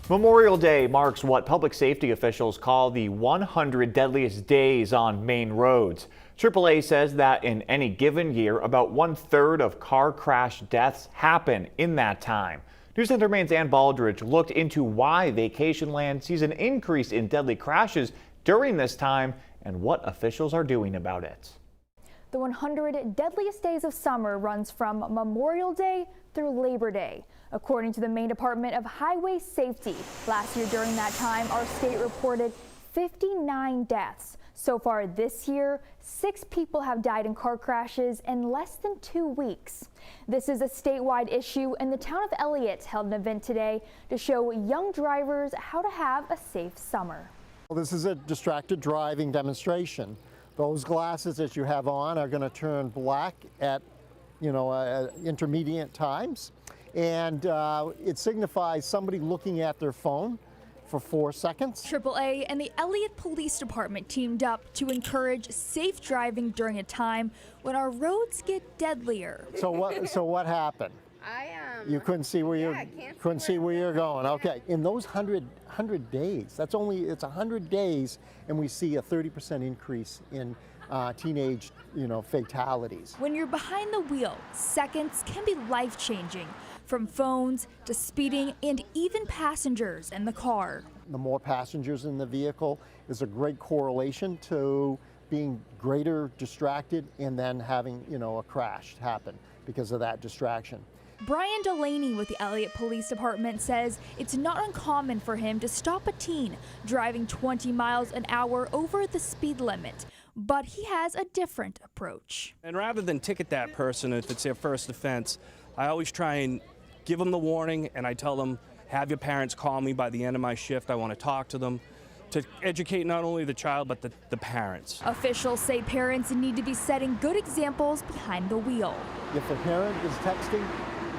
Memorial Day marks what public safety officials call the 100 deadliest days on Maine roads. AAA says that in any given year, about 1/3 of car crash deaths happen in that time. News Center Maine's Ann Baldridge looked into why Vacation Land sees an increase in deadly crashes during this time and what officials are doing about it. The 100 Deadliest Days of Summer runs from Memorial Day through Labor Day. According to the Maine Department of Highway Safety, last year during that time, our state reported 59 deaths. So far this year, 6 people have died in car crashes in less than 2 weeks. This is a statewide issue, and the town of Elliott held an event today to show young drivers how to have a safe summer. Well, this is a distracted driving demonstration. Those glasses that you have on are going to turn black at, intermediate times. And it signifies somebody looking at their phone for 4 seconds. AAA and the Elliott Police Department teamed up to encourage safe driving during a time when our roads get deadlier. So what happened? You couldn't see where you're going. Okay, in those 100 days, it's 100 days, and we see a 30% increase in teenage, fatalities. When you're behind the wheel, seconds can be life-changing, from phones to speeding and even passengers in the car. The more passengers in the vehicle is a great correlation to being greater distracted and then having, a crash happen because of that distraction. Brian Delaney with the Elliott Police Department says it's not uncommon for him to stop a teen driving 20 miles an hour over the speed limit. But he has a different approach. And rather than ticket that person if it's their first offense, I always try and give them the warning, and I tell them, have your parents call me by the end of my shift. I want to talk to them to educate not only the child but the parents. Officials say parents need to be setting good examples behind the wheel. If a parent is texting,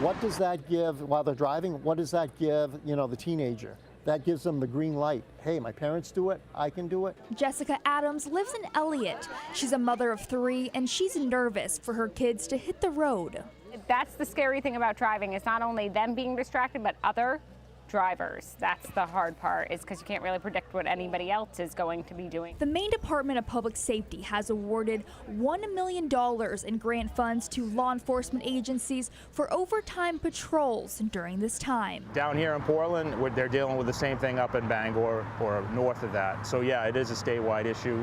what does that give while they're driving? What does that give, the teenager? That gives them the green light. Hey, my parents do it, I can do it. Jessica Adams lives in Elliott. She's a mother of 3, and she's nervous for her kids to hit the road. That's the scary thing about driving. It's not only them being distracted, but other drivers. That's the hard part, is because you can't really predict what anybody else is going to be doing. The Maine Department of Public Safety has awarded $1 million in grant funds to law enforcement agencies for overtime patrols during this time. Down here in Portland, they're dealing with the same thing up in Bangor or north of that. So yeah, it is a statewide issue.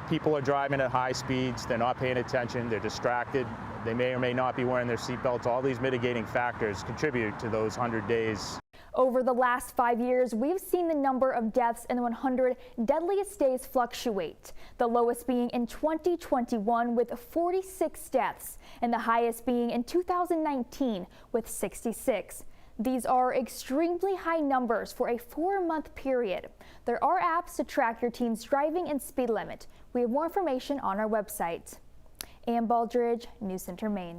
People are driving at high speeds, they're not paying attention, they're distracted, they may or may not be wearing their seatbelts. All these mitigating factors contribute to those 100 days. Over the last 5 years, we've seen the number of deaths in the 100 deadliest days fluctuate, the lowest being in 2021 with 46 deaths, and the highest being in 2019 with 66. These are extremely high numbers for a 4-month period. There are apps to track your teen's driving and speed limit. We have more information on our website. Ann Baldridge, News Center, Maine.